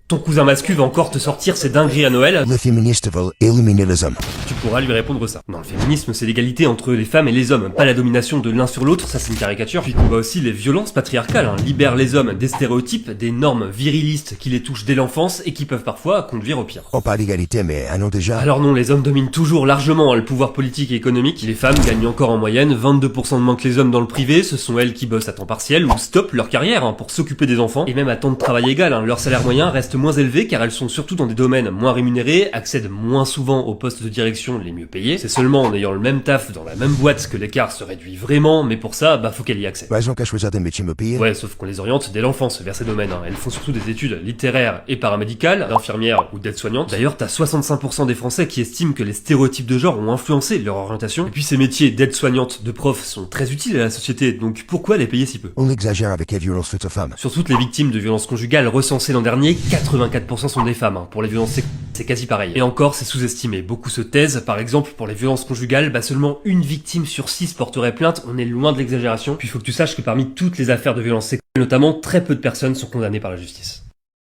Ton cousin mascu va encore te sortir ses dingueries à Noël. Le féministe veut éliminer les hommes. Tu pourras lui répondre ça. Non, le féminisme, c'est l'égalité entre les femmes et les hommes, pas la domination de l'un sur l'autre, ça c'est une caricature. Puis combat aussi les violences patriarcales, libère les hommes des stéréotypes, des normes virilistes qui les touchent dès l'enfance et qui peuvent parfois conduire au pire. Oh, pas d'égalité, mais un an déjà. Alors non, les hommes dominent toujours largement le pouvoir politique et économique. Les femmes gagnent encore en moyenne 22% de moins que les hommes dans le privé, ce sont elles qui bossent à temps partiel ou stoppent leur carrière pour s'occuper des enfants. Et même à temps de travail égal, leur salaire moyen reste moins élevé car elles sont surtout dans des domaines moins rémunérés, accèdent moins souvent aux postes de direction les mieux payés. C'est seulement en ayant le même taf dans la même boîte que l'écart se réduit vraiment, mais pour ça, faut qu'elle y accède. Raison qu'à choisir des métiers me payer. Ouais, sauf qu'on les oriente dès l'enfance vers ces domaines. Elles font surtout des études littéraires et paramédicales, d'infirmières ou d'aide-soignantes. D'ailleurs, t'as 65% des Français qui estiment que les stéréotypes de genre ont influencé leur orientation. Et puis ces métiers d'aide-soignante, de prof sont très utiles à la société, donc pourquoi les payer si peu? On exagère avec les violences faites aux femmes. Sur toutes les victimes de violences conjugales recensées l'an dernier, 84% sont des femmes. Pour les violences sexuelles, c'est quasi pareil. Et encore, c'est sous-estimé. Beaucoup se taisent. Par exemple, pour les violences conjugales, seulement une victime sur 6 porterait plainte. On est loin de l'exagération. Puis il faut que tu saches que parmi toutes les affaires de violences sexuelles, notamment, très peu de personnes sont condamnées par la justice.